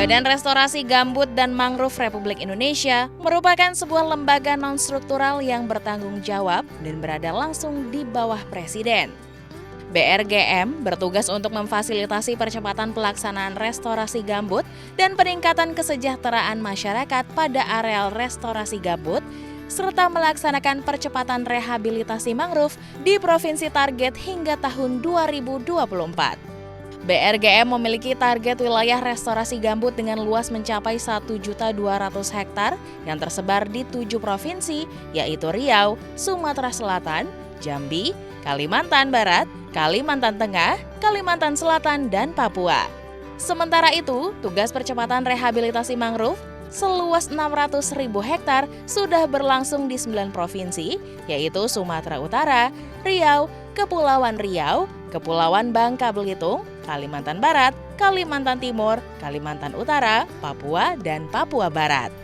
Badan Restorasi Gambut dan Mangrove Republik Indonesia merupakan sebuah lembaga non-struktural yang bertanggung jawab dan berada langsung di bawah Presiden. BRGM bertugas untuk memfasilitasi percepatan pelaksanaan restorasi gambut dan peningkatan kesejahteraan masyarakat pada areal restorasi gambut, serta melaksanakan percepatan rehabilitasi mangrove di provinsi target hingga tahun 2024. BRGM memiliki target wilayah restorasi gambut dengan luas mencapai 1.200.000 hektar yang tersebar di 7 provinsi, yaitu Riau, Sumatera Selatan, Jambi, Kalimantan Barat, Kalimantan Tengah, Kalimantan Selatan, dan Papua. Sementara itu, tugas percepatan rehabilitasi mangrove seluas 600.000 hektar sudah berlangsung di 9 provinsi, yaitu Sumatera Utara, Riau, Kepulauan Riau, Kepulauan Bangka Belitung, Kalimantan Barat, Kalimantan Timur, Kalimantan Utara, Papua, dan Papua Barat.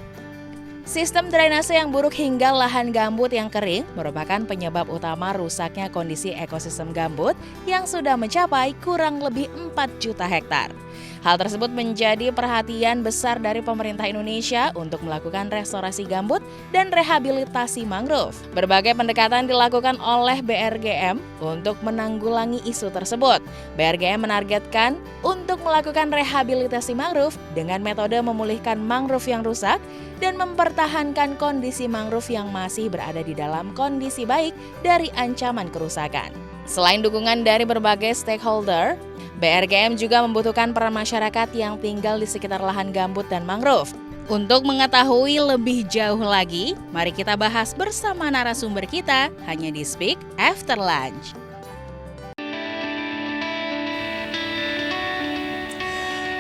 Sistem drainase yang buruk hingga lahan gambut yang kering merupakan penyebab utama rusaknya kondisi ekosistem gambut yang sudah mencapai kurang lebih 4 juta hektar. Hal tersebut menjadi perhatian besar dari pemerintah Indonesia untuk melakukan restorasi gambut dan rehabilitasi mangrove. Berbagai pendekatan dilakukan oleh BRGM untuk menanggulangi isu tersebut. BRGM menargetkan untuk melakukan rehabilitasi mangrove dengan metode memulihkan mangrove yang rusak dan mempertahankan kondisi mangrove yang masih berada di dalam kondisi baik dari ancaman kerusakan. Selain dukungan dari berbagai stakeholder, BRGM juga membutuhkan peran masyarakat yang tinggal di sekitar lahan gambut dan mangrove. Untuk mengetahui lebih jauh lagi, mari kita bahas bersama narasumber kita hanya di Speak After Lunch.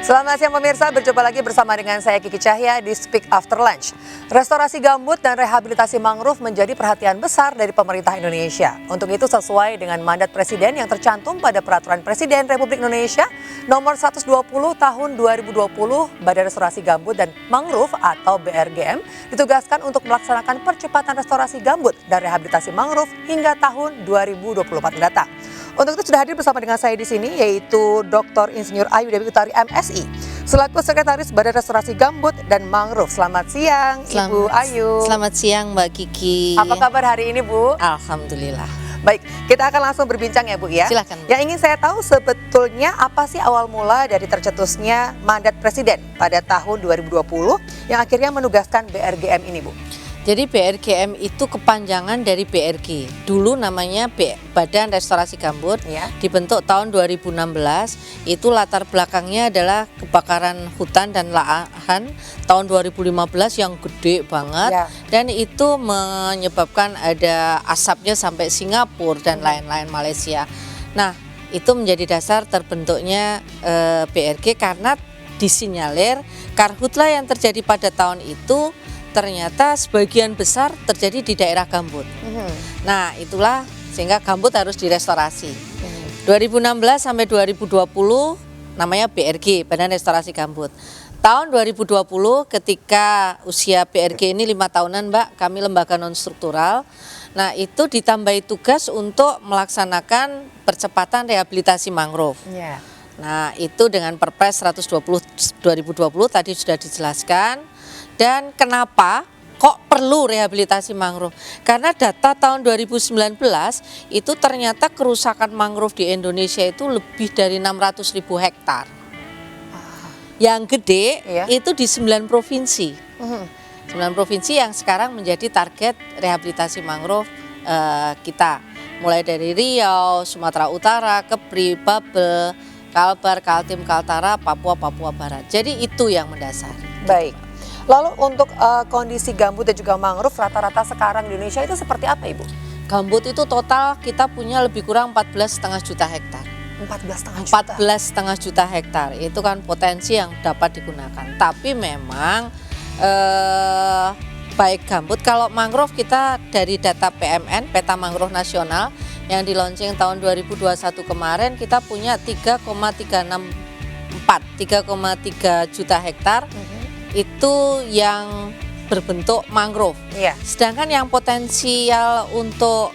Selamat siang pemirsa, berjumpa lagi bersama dengan saya Kiki Cahya di Speak After Lunch. Restorasi gambut dan rehabilitasi mangrove menjadi perhatian besar dari pemerintah Indonesia. Untuk itu sesuai dengan mandat Presiden yang tercantum pada Peraturan Presiden Republik Indonesia Nomor 120 Tahun 2020, Badan Restorasi Gambut dan Mangrove atau BRGM ditugaskan untuk melaksanakan percepatan restorasi gambut dan rehabilitasi mangrove hingga tahun 2024 mendatang. Untuk itu sudah hadir bersama dengan saya di sini yaitu Dr. Insinyur Ayu Dewi Utari MSI selaku Sekretaris Badan Restorasi Gambut dan Mangrove. Selamat siang Ibu Ayu. Selamat siang Mbak Kiki. Apa kabar hari ini Bu? Alhamdulillah. Baik, kita akan langsung berbincang ya Bu ya. Silakan. Yang ingin saya tahu sebetulnya apa sih awal mula dari tercetusnya mandat Presiden pada tahun 2020 yang akhirnya menugaskan BRGM ini Bu? Jadi BRGM itu kepanjangan dari BRG. Dulu namanya Badan Restorasi Gambut, Ya. dibentuk tahun 2016. Itu latar belakangnya adalah kebakaran hutan dan lahan tahun 2015 yang gede banget. Ya. Dan itu menyebabkan ada asapnya sampai Singapura dan lain-lain Malaysia. Nah, itu menjadi dasar terbentuknya BRG karena disinyalir karhutla yang terjadi pada tahun itu ternyata sebagian besar terjadi di daerah gambut. Nah, itulah sehingga gambut harus direstorasi. 2016 sampai 2020 namanya BRG, Badan Restorasi Gambut. Tahun 2020 ketika usia BRG ini 5 tahunan Mbak, kami lembaga non-struktural. Nah, itu ditambahi tugas untuk melaksanakan percepatan rehabilitasi mangrove. Ya. Nah, itu dengan Perpres 120 2020 tadi sudah dijelaskan. Dan kenapa kok perlu rehabilitasi mangrove? Karena data tahun 2019 itu ternyata kerusakan mangrove di Indonesia itu lebih dari 600.000 hektar. Yang gede Iya. itu di 9 provinsi. 9 provinsi yang sekarang menjadi target rehabilitasi mangrove kita. Mulai dari Riau, Sumatera Utara, Kepri, Babel, Kalbar, Kaltim, Kaltara, Papua, Papua Barat. Jadi itu yang mendasari. Baik. Lalu untuk kondisi gambut dan juga mangrove rata-rata sekarang di Indonesia itu seperti apa Ibu? Gambut itu total kita punya lebih kurang 14,5 juta hektar. 14,5 juta. 14,5 juta hektar itu kan potensi yang dapat digunakan. Tapi memang baik gambut, kalau mangrove kita dari data PMN, Peta Mangrove Nasional yang di launching tahun 2021 kemarin kita punya 3,3 juta hektar. Itu yang berbentuk mangrove. Iya. Sedangkan yang potensial untuk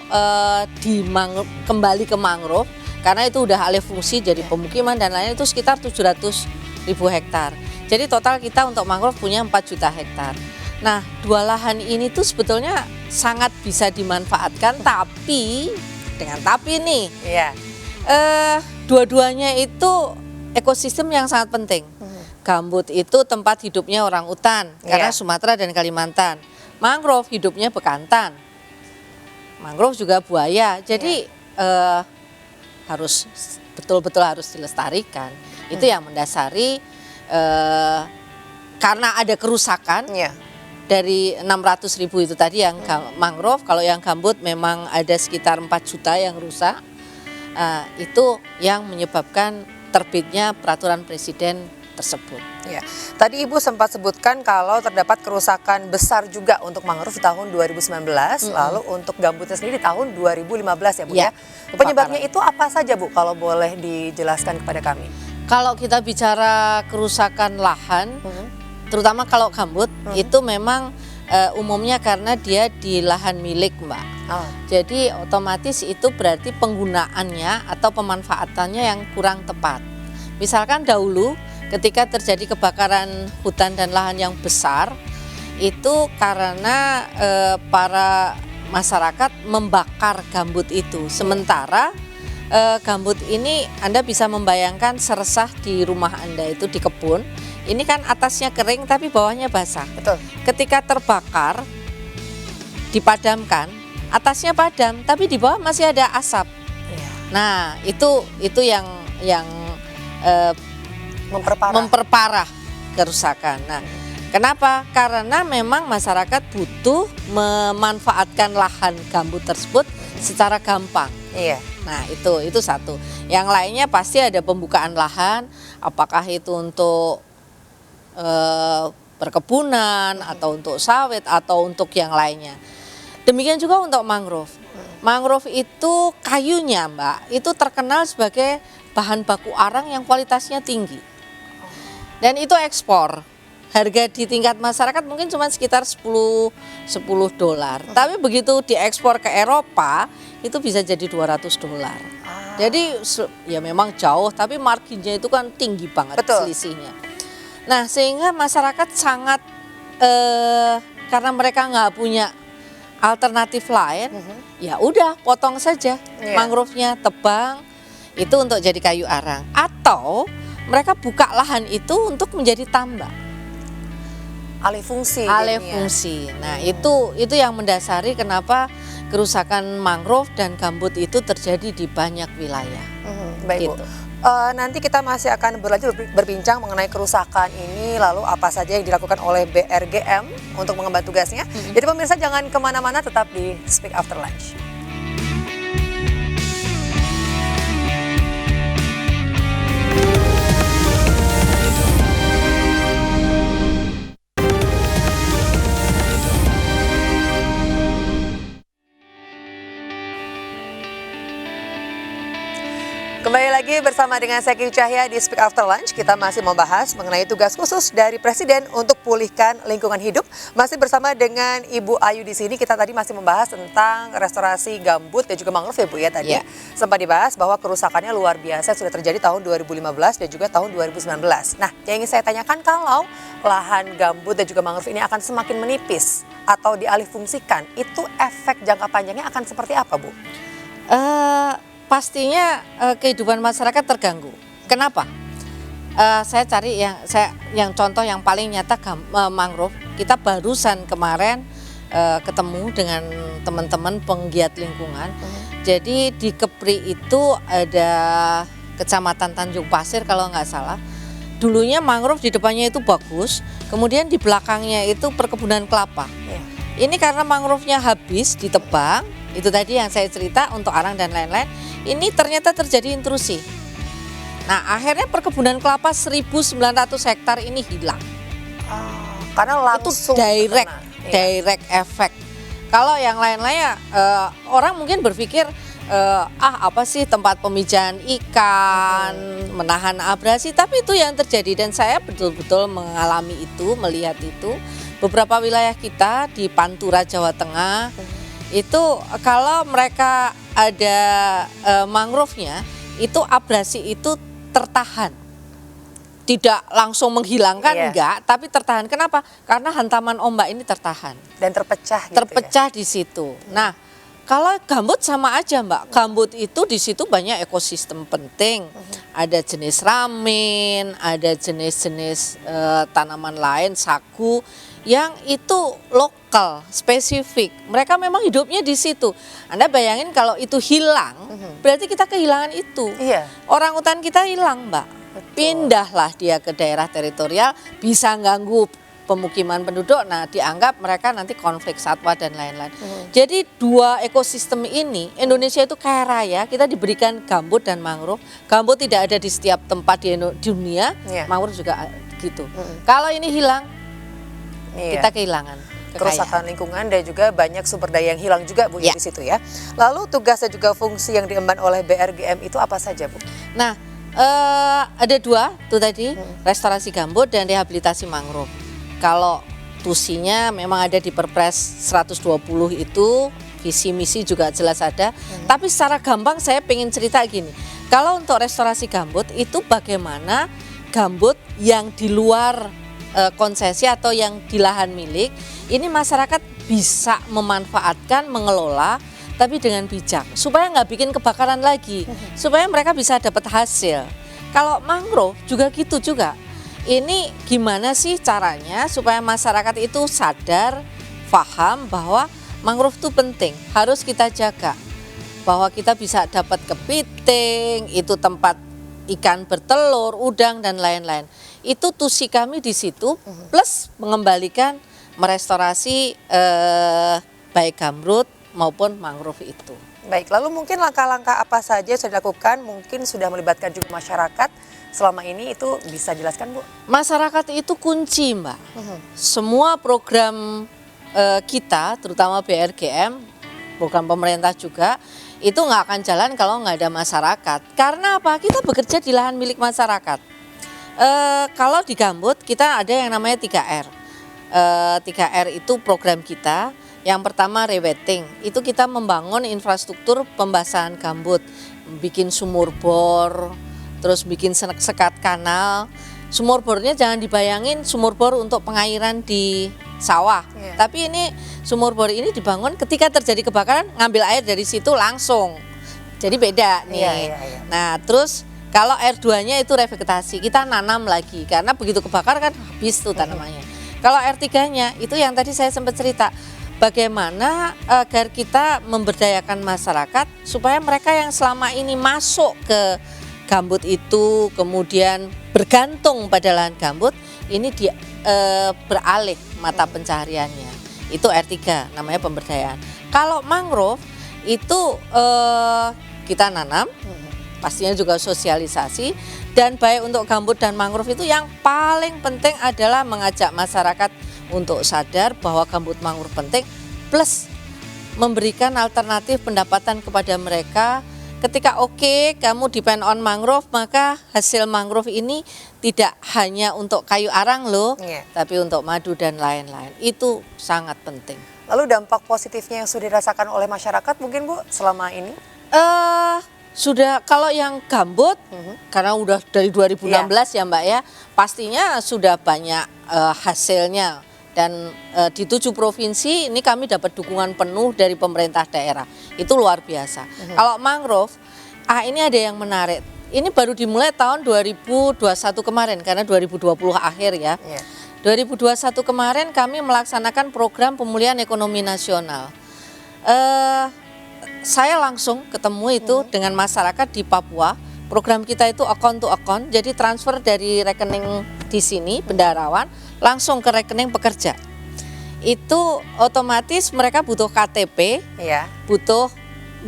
kembali ke mangrove karena itu udah alih fungsi jadi pemukiman dan lain itu sekitar 700 hektar. Jadi total kita untuk mangrove punya 4 juta hektar. Nah, 2 lahan ini tuh sebetulnya sangat bisa dimanfaatkan, tapi dengan tapi nih, Iya. dua-duanya itu ekosistem yang sangat penting. Gambut itu tempat hidupnya orang utan karena Iya. Sumatera dan Kalimantan. Mangrove hidupnya bekantan. Mangrove juga buaya. Jadi harus betul-betul harus dilestarikan. Itu yang mendasari karena ada kerusakan Iya. dari 600.000 itu tadi yang mangrove. Kalau yang gambut memang ada sekitar 4 juta yang rusak. Itu yang menyebabkan terbitnya peraturan presiden tersebut. Ya, tadi Ibu sempat sebutkan kalau terdapat kerusakan besar juga untuk mangrove di tahun 2019, lalu untuk gambutnya sendiri di tahun 2015 ya Bu ya. Ya, Penyebabnya kebakaran. itu apa saja Bu kalau boleh dijelaskan kepada kami? Kalau kita bicara kerusakan lahan, terutama kalau gambut itu memang umumnya karena dia di lahan milik Mbak. Oh, Jadi otomatis itu berarti penggunaannya atau pemanfaatannya yang kurang tepat. Misalkan dahulu ketika terjadi kebakaran hutan dan lahan yang besar, itu karena para masyarakat membakar gambut itu. Sementara gambut ini Anda bisa membayangkan seresah di rumah Anda itu di kebun. Ini kan atasnya kering tapi bawahnya basah. betul. Ketika terbakar, dipadamkan, atasnya padam tapi di bawah masih ada asap. Iya. Nah, itu yang Memperparah. memperparah kerusakan. Nah, kenapa? Karena memang masyarakat butuh memanfaatkan lahan gambut tersebut secara gampang. Iya. Nah, itu satu. Yang lainnya pasti ada pembukaan lahan, apakah itu untuk perkebunan atau untuk sawit atau untuk yang lainnya. Demikian juga untuk mangrove. Mangrove itu kayunya, Mbak, itu terkenal sebagai bahan baku arang yang kualitasnya tinggi. Dan itu ekspor. Harga di tingkat masyarakat mungkin cuma sekitar 10 dolar. Tapi begitu diekspor ke Eropa, itu bisa jadi 200 dolar. Jadi ya memang jauh, tapi marginnya itu kan tinggi banget. Betul. Selisihnya. Nah, sehingga masyarakat sangat karena mereka nggak punya alternatif lain, ya udah potong saja Iya. mangrove-nya, tebang itu untuk jadi kayu arang, atau mereka buka lahan itu untuk menjadi tambak, Alih fungsi. alih jadinya. fungsi. Nah, itu yang mendasari kenapa kerusakan mangrove dan gambut itu terjadi di banyak wilayah. Baik Bu. Gitu. Nanti kita masih akan berlanjut berbincang mengenai kerusakan ini, lalu apa saja yang dilakukan oleh BRGM untuk mengemban tugasnya. Jadi pemirsa jangan kemana-mana, tetap di Speak After Lunch. Kembali lagi bersama dengan saya Kiki Cahya di Speak After Lunch. Kita masih membahas mengenai tugas khusus dari Presiden untuk pulihkan lingkungan hidup. Masih bersama dengan Ibu Ayu di sini. Kita tadi masih membahas tentang restorasi gambut dan juga mangrove ya Bu ya tadi. Ya. Sempat dibahas bahwa kerusakannya luar biasa sudah terjadi tahun 2015 dan juga tahun 2019. Nah, yang ingin saya tanyakan, kalau lahan gambut dan juga mangrove ini akan semakin menipis atau dialihfungsikan, itu efek jangka panjangnya akan seperti apa Bu? Pastinya kehidupan masyarakat terganggu. Kenapa? Saya cari yang contoh yang paling nyata mangrove. Kita barusan kemarin ketemu dengan teman-teman penggiat lingkungan. Jadi di Kepri itu ada Kecamatan Tanjung Pasir kalau nggak salah. Dulunya mangrove di depannya itu bagus, kemudian di belakangnya itu perkebunan kelapa. Ini karena mangrove-nya habis ditebang, itu tadi yang saya cerita untuk arang dan lain-lain. Ini ternyata terjadi intrusi. Nah, akhirnya perkebunan kelapa 1.900 hektar ini hilang. Karena Itu langsung direct terkena. Iya. direct effect. Kalau yang lain-lainnya orang mungkin berpikir apa sih tempat pemijahan ikan, menahan abrasi, tapi itu yang terjadi dan saya betul-betul mengalami itu, melihat itu. Beberapa wilayah kita di Pantura Jawa Tengah itu kalau mereka ada mangrove-nya, itu abrasi itu tertahan. tidak langsung menghilangkan Iya. enggak, tapi tertahan. Kenapa? Karena hantaman ombak ini tertahan. Dan terpecah gitu Terpecah di situ. Nah, kalau gambut sama aja, Mbak. Gambut itu di situ banyak ekosistem penting. Ada jenis ramin, ada jenis-jenis tanaman lain, sagu yang itu lokal, spesifik. Mereka memang hidupnya di situ. Anda bayangin kalau itu hilang, berarti kita kehilangan itu. Iya. Orang hutan kita hilang, Mbak. Pindahlah dia ke daerah teritorial, bisa ganggu pemukiman penduduk. Nah, dianggap mereka nanti konflik satwa dan lain-lain. Jadi dua ekosistem ini, Indonesia itu kaya raya, kita diberikan gambut dan mangrove. Gambut tidak ada di setiap tempat di dunia, Iya. mangrove juga gitu. Kalau ini hilang, Iya. kita kehilangan Kerusakan lingkungan dan juga banyak sumber daya yang hilang juga Bu Ya. di situ ya. Lalu tugas dan juga fungsi yang diemban oleh BRGM itu apa saja Bu? Nah, ada dua tuh tadi, restorasi gambut dan rehabilitasi mangrove. Kalau tusinya memang ada di Perpres 120 itu, visi misi juga jelas ada. Tapi secara gampang saya pengen cerita gini, kalau untuk restorasi gambut itu bagaimana gambut yang di luar konsesi atau yang di lahan milik, ini masyarakat bisa memanfaatkan, mengelola, tapi dengan bijak supaya nggak bikin kebakaran lagi, supaya mereka bisa dapat hasil. Kalau mangrove juga gitu juga. Ini gimana sih caranya supaya masyarakat itu sadar, paham bahwa mangrove itu penting, harus kita jaga. Bahwa kita bisa dapat kepiting, itu tempat ikan bertelur, udang dan lain-lain. Itu tusi kami di situ, plus mengembalikan, merestorasi baik gambut maupun mangrove itu. Baik, lalu mungkin langkah-langkah apa saja yang sudah dilakukan, mungkin sudah melibatkan juga masyarakat selama ini, itu bisa jelaskan Bu? Masyarakat itu kunci, Mbak. Semua program kita, terutama BRGM, program pemerintah juga, itu nggak akan jalan kalau nggak ada masyarakat. Karena apa? Kita bekerja di lahan milik masyarakat. Kalau di gambut kita ada yang namanya 3R. 3R itu program kita. Yang pertama rewetting, itu kita membangun infrastruktur pembasahan gambut, bikin sumur bor, terus bikin sekat kanal. Sumur bornya jangan dibayangin sumur bor untuk pengairan di sawah, tapi ini sumur bor ini dibangun ketika terjadi kebakaran, ngambil air dari situ langsung. Jadi beda nih. Iya. Nah, terus kalau R2-nya itu revegetasi, kita nanam lagi karena begitu kebakar kan habis tuh tanamannya. Kalau R3-nya itu yang tadi saya sempat cerita, bagaimana agar kita memberdayakan masyarakat supaya mereka yang selama ini masuk ke gambut itu kemudian bergantung pada lahan gambut ini beralih mata pencahariannya. Itu R3 namanya pemberdayaan. Kalau mangrove itu kita nanam, pastinya juga sosialisasi, dan baik untuk gambut dan mangrove itu yang paling penting adalah mengajak masyarakat untuk sadar bahwa gambut mangrove penting, plus memberikan alternatif pendapatan kepada mereka. Ketika kamu depend on mangrove, maka hasil mangrove ini tidak hanya untuk kayu arang loh, tapi untuk madu dan lain-lain. Itu sangat penting. Lalu dampak positifnya yang sudah dirasakan oleh masyarakat mungkin Bu selama ini? Sudah, kalau yang gambut, karena udah dari 2016 ya Mbak ya, pastinya sudah banyak hasilnya. Dan di 7 provinsi ini kami dapat dukungan penuh dari pemerintah daerah. Itu luar biasa. Kalau mangrove, ini ada yang menarik. Ini baru dimulai tahun 2021 kemarin, karena 2020 akhir ya. 2021 kemarin kami melaksanakan program pemulihan ekonomi nasional. Saya langsung ketemu itu dengan masyarakat di Papua. Program kita itu account to account, jadi transfer dari rekening di sini bendaharawan langsung ke rekening pekerja. Itu otomatis mereka butuh KTP, butuh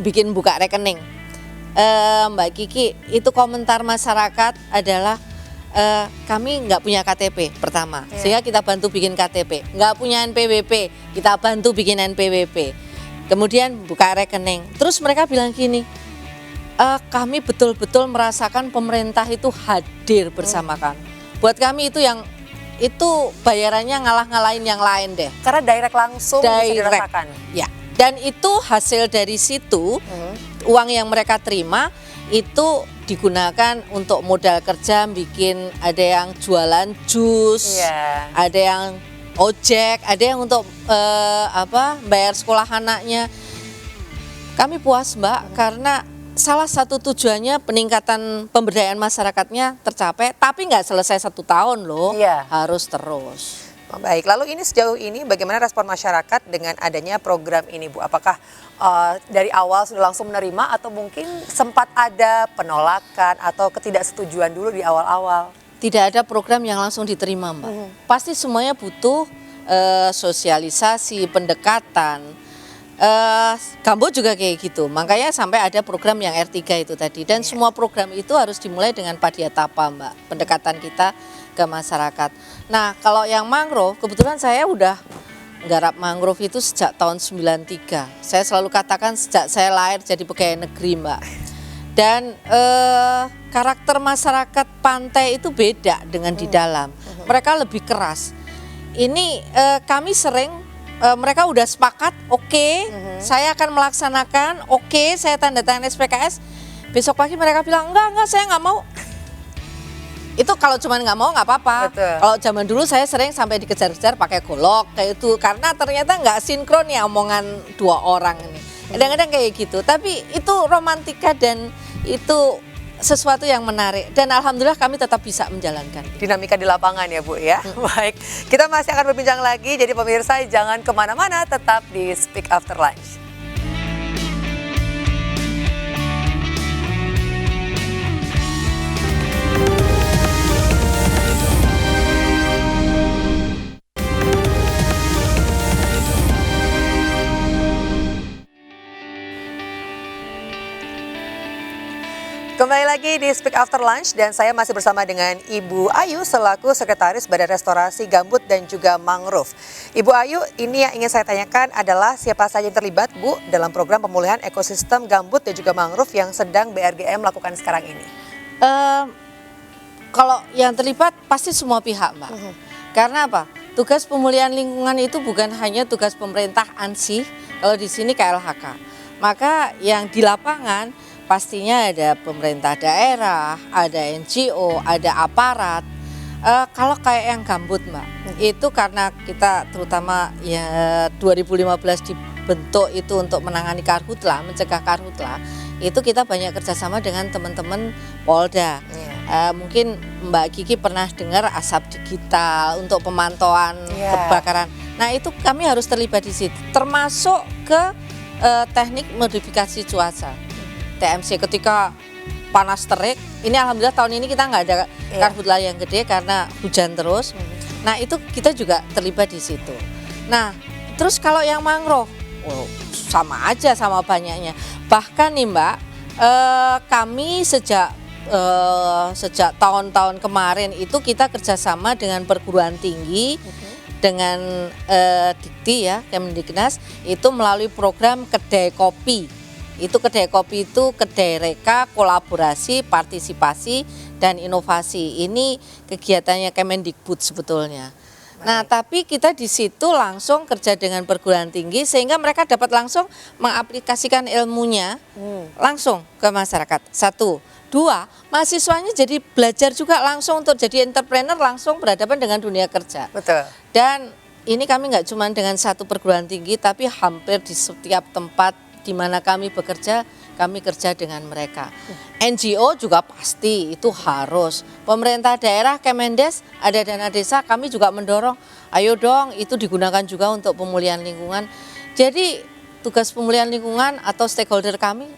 bikin buka rekening. Mbak Kiki, itu komentar masyarakat adalah kami nggak punya KTP pertama, sehingga kita bantu bikin KTP. Nggak punya NPWP, kita bantu bikin NPWP. Kemudian buka rekening. Terus mereka bilang gini, kami betul-betul merasakan pemerintah itu hadir bersama kami. Buat kami itu bayarannya ngalah-ngalahin yang lain deh. Karena direct langsung bisa dirasakan. Ya. Dan itu hasil dari situ, uang yang mereka terima itu digunakan untuk modal kerja, bikin ada yang jualan jus, Iya. ada yang ojek, ada yang untuk bayar sekolah anaknya. Kami puas Mbak karena salah satu tujuannya peningkatan pemberdayaan masyarakatnya tercapai, tapi nggak selesai 1 tahun loh, Iya. harus terus. Baik, lalu ini sejauh ini bagaimana respon masyarakat dengan adanya program ini Bu? Apakah dari awal sudah langsung menerima atau mungkin sempat ada penolakan atau ketidaksetujuan dulu di awal-awal? Tidak ada program yang langsung diterima Mbak. Pasti semuanya butuh sosialisasi, pendekatan. Gambut juga kayak gitu, makanya sampai ada program yang R3 itu tadi. Dan semua program itu harus dimulai dengan padiatapa Mbak, pendekatan kita ke masyarakat. Nah kalau yang mangrove, kebetulan saya udah nggarap mangrove itu sejak tahun 93. Saya selalu katakan sejak saya lahir jadi pegawai negeri Mbak. Dan karakter masyarakat pantai itu beda dengan di dalam. Mereka lebih keras. Ini kami sering mereka udah sepakat, oke, saya akan melaksanakan, oke, saya tanda tangan SPKS. Besok pagi mereka bilang enggak, saya nggak mau. Itu kalau cuma nggak mau nggak apa-apa. Betul. Kalau zaman dulu saya sering sampai dikejar-kejar pakai golok kayak itu karena ternyata nggak sinkron ya omongan 2 orang ini. Kadang-kadang kayak gitu. Tapi itu romantika dan itu sesuatu yang menarik dan alhamdulillah kami tetap bisa menjalankan. Dinamika di lapangan ya Bu ya. Baik, kita masih akan berbincang lagi. Jadi pemirsa jangan kemana-mana, tetap di Speak After Lunch. Kembali lagi di Speak After Lunch dan saya masih bersama dengan Ibu Ayu selaku Sekretaris Badan Restorasi Gambut dan juga Mangrove. Ibu Ayu, ini yang ingin saya tanyakan adalah siapa saja yang terlibat Bu dalam program pemulihan ekosistem gambut dan juga mangrove yang sedang BRGM lakukan sekarang ini? Kalau yang terlibat pasti semua pihak Mbak. Karena apa? Tugas pemulihan lingkungan itu bukan hanya tugas pemerintah ANSI, kalau di sini KLHK. Maka yang di lapangan pastinya ada pemerintah daerah, ada NGO, ada aparat. Kalau kayak yang gambut Mbak, itu karena kita terutama ya 2015 dibentuk itu untuk menangani karhutlah, mencegah karhutlah. Itu kita banyak kerjasama dengan teman-teman Polda. Mungkin Mbak Kiki pernah dengar asap digital untuk pemantauan kebakaran. Nah itu kami harus terlibat di situ, termasuk ke teknik modifikasi cuaca. TMC ketika panas terik, ini alhamdulillah tahun ini kita nggak ada karhutlah yang gede karena hujan terus. Nah itu kita juga terlibat di situ. Nah terus kalau yang mangrove, sama aja sama banyaknya. Bahkan nih Mbak, kami sejak tahun-tahun kemarin itu kita kerjasama dengan perguruan tinggi, dengan Dikti ya, Kemendiknas, itu melalui program kedai kopi. Itu kedai kopi itu kedai reka, kolaborasi, partisipasi, dan inovasi. Ini kegiatannya Kemendikbud sebetulnya. Nah, tapi kita di situ langsung kerja dengan perguruan tinggi sehingga mereka dapat langsung mengaplikasikan ilmunya langsung ke masyarakat. 1, 2, mahasiswanya jadi belajar juga langsung untuk jadi entrepreneur, langsung berhadapan dengan dunia kerja. Betul. Dan ini kami nggak cuma dengan satu perguruan tinggi, tapi hampir di setiap tempat di mana kami bekerja, kami kerja dengan mereka. NGO juga pasti itu harus. Pemerintah daerah, Kemendes, ada dana desa, kami juga mendorong, ayo dong itu digunakan juga untuk pemulihan lingkungan. Jadi tugas pemulihan lingkungan atau stakeholder kami,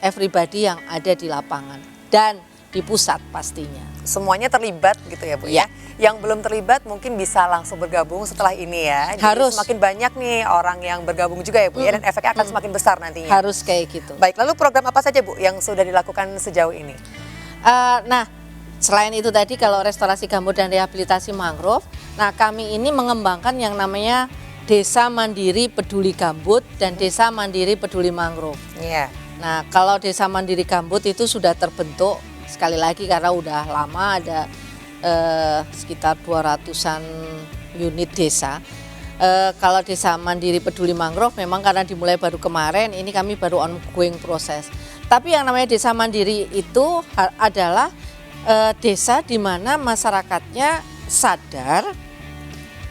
everybody yang ada di lapangan dan di pusat pastinya. Semuanya terlibat gitu ya Bu ya. Yang belum terlibat mungkin bisa langsung bergabung setelah ini ya. Jadi harus. Semakin banyak nih orang yang bergabung juga ya Bu ya, dan efeknya akan semakin besar nantinya. Harus kayak gitu. Baik, lalu program apa saja Bu yang sudah dilakukan sejauh ini? Nah, selain itu tadi kalau restorasi gambut dan rehabilitasi mangrove, nah kami ini mengembangkan yang namanya Desa Mandiri Peduli Gambut dan Desa Mandiri Peduli Mangrove. Iya. Nah, kalau Desa Mandiri Gambut itu sudah terbentuk sekali lagi karena udah lama, ada sekitar 200-an unit desa. Kalau Desa Mandiri Peduli Mangrove memang karena dimulai baru kemarin, ini kami baru ongoing proses. Tapi yang namanya desa mandiri itu adalah desa di mana masyarakatnya sadar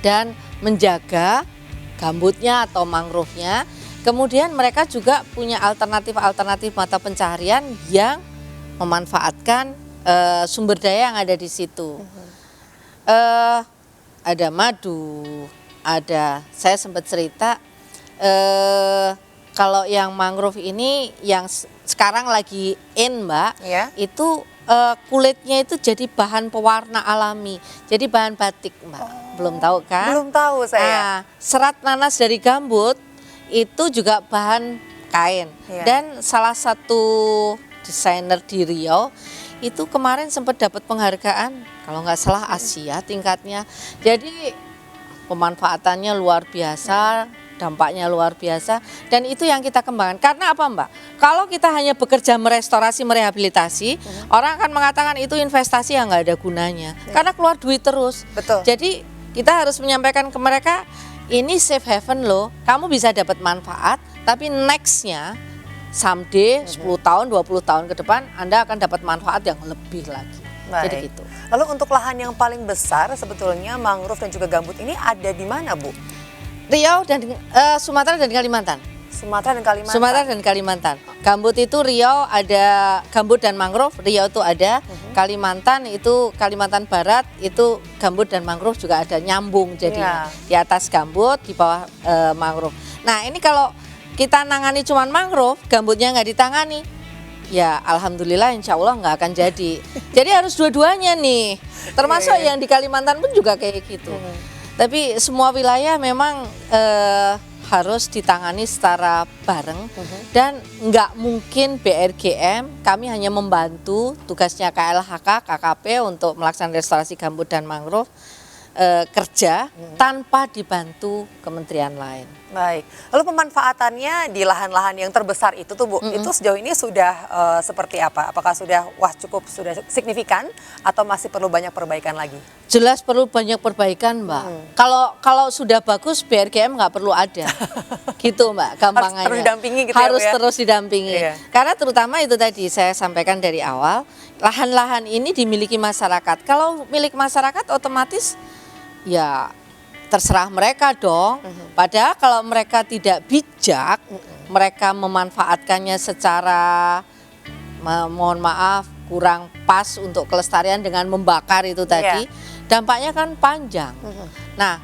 dan menjaga gambutnya atau mangrove-nya. Kemudian mereka juga punya alternatif mata pencaharian yang memanfaatkan sumber daya yang ada di situ. Ada madu, saya sempat cerita kalau yang mangrove ini yang sekarang lagi in, Mbak, Ya. itu kulitnya itu jadi bahan pewarna alami, jadi bahan batik, Mbak. Belum tahu kan? Belum tahu saya. Nah, serat nanas dari gambut itu juga bahan kain. Iya. Dan salah satu desainer di Riau itu kemarin sempat dapat penghargaan, kalau nggak salah Asia tingkatnya. Jadi pemanfaatannya luar biasa, dampaknya luar biasa, dan itu yang kita kembangkan. Karena apa, Mbak? Kalau kita hanya bekerja merestorasi, merehabilitasi, orang akan mengatakan itu investasi yang nggak ada gunanya, karena keluar duit terus. Betul. Jadi kita harus menyampaikan ke mereka, ini safe haven loh, kamu bisa dapat manfaat, tapi nextnya someday 10 tahun, 20 tahun ke depan Anda akan dapat manfaat yang lebih lagi. Baik. Jadi gitu. Lalu untuk lahan yang paling besar sebetulnya mangrove dan juga gambut ini ada di mana, Bu? Riau dan Sumatera dan Kalimantan. Sumatera dan Kalimantan. Sumatera dan Kalimantan. Gambut itu Riau ada gambut dan mangrove, Riau itu ada. Kalimantan itu Kalimantan Barat itu gambut dan mangrove juga ada, nyambung jadinya. Iya. Di atas gambut, di bawah mangrove. Nah, ini kalau kita nangani cuman mangrove, gambutnya nggak ditangani, ya alhamdulillah insya Allah nggak akan jadi. Jadi harus dua-duanya nih. Termasuk Iya. yang di Kalimantan pun juga kayak gitu. Tapi semua wilayah memang harus ditangani secara bareng, dan nggak mungkin BRGM, kami hanya membantu tugasnya KLHK, KKP untuk melaksanakan restorasi gambut dan mangrove kerja tanpa dibantu kementerian lain. Baik. Lalu pemanfaatannya di lahan-lahan yang terbesar itu tuh, Bu, itu sejauh ini sudah seperti apa? Apakah sudah sudah signifikan atau masih perlu banyak perbaikan lagi? Jelas perlu banyak perbaikan, Mbak. Kalau sudah bagus BRGM nggak perlu ada, gitu, Mbak. Gampangannya. Harus terus didampingi gitu ya, Bu, Harus ya? terus didampingi. Iya. Karena terutama itu tadi saya sampaikan dari awal, lahan-lahan ini dimiliki masyarakat. Kalau milik masyarakat otomatis ya terserah mereka dong. Padahal kalau mereka tidak bijak, mereka memanfaatkannya secara mohon maaf kurang pas untuk kelestarian dengan membakar itu tadi, dampaknya kan panjang. Nah,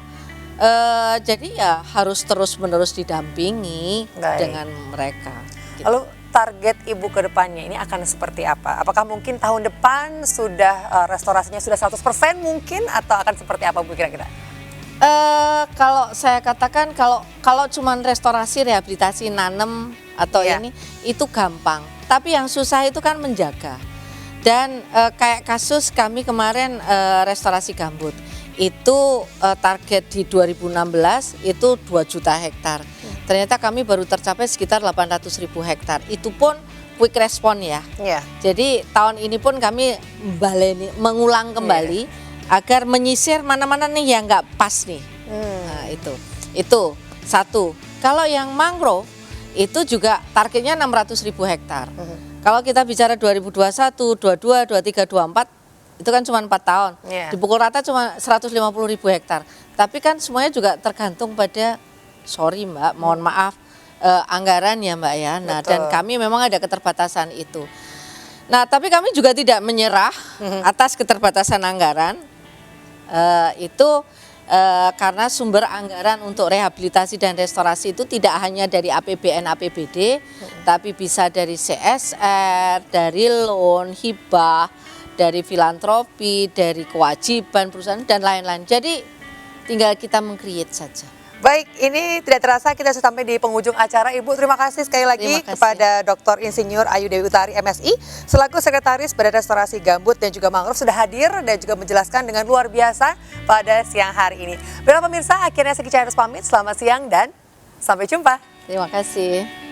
jadi ya harus terus-menerus didampingi Baik. dengan mereka. Gitu. Lalu target Ibu ke depannya ini akan seperti apa? Apakah mungkin tahun depan sudah restorasinya sudah 100% mungkin, atau akan seperti apa, Bu, kira-kira? Kalau saya katakan kalau cuman restorasi, rehabilitasi, nanem atau ini itu gampang. Tapi yang susah itu kan menjaga. Dan kayak kasus kami kemarin restorasi gambut. Itu target di 2016 itu 2 juta hektar. Ternyata kami baru tercapai sekitar 800.000 hektar. Itu pun quick respon ya. Iya. Jadi tahun ini pun kami mengulang kembali agar menyisir mana-mana nih yang nggak pas nih. Nah, itu satu. Kalau yang mangrove itu juga targetnya 600.000 hektar. Kalau kita bicara 2021, 22, 23, 24 itu kan cuma 4 tahun. Dipukul rata cuma 150.000 hektar. Tapi kan semuanya juga tergantung pada, sorry Mbak, mohon maaf, anggaran ya Mbak ya. Nah, Betul. dan kami memang ada keterbatasan itu. Nah, tapi kami juga tidak menyerah atas keterbatasan anggaran. Itu karena sumber anggaran untuk rehabilitasi dan restorasi itu tidak hanya dari APBN, APBD, tapi bisa dari CSR, dari loan, hibah, dari filantropi, dari kewajiban perusahaan dan lain-lain. Jadi tinggal kita meng-create saja. Baik, ini tidak terasa kita sudah sampai di penghujung acara. Ibu, terima kasih sekali lagi Terima kasih. kepada Dr. Insinyur Ayu Dewi Utari MSI selaku Sekretaris Badan Restorasi Gambut dan juga Mangrove sudah hadir dan juga menjelaskan dengan luar biasa pada siang hari ini. Baiklah pemirsa, akhirnya saya Kica harus pamit. Selamat siang dan sampai jumpa. Terima kasih.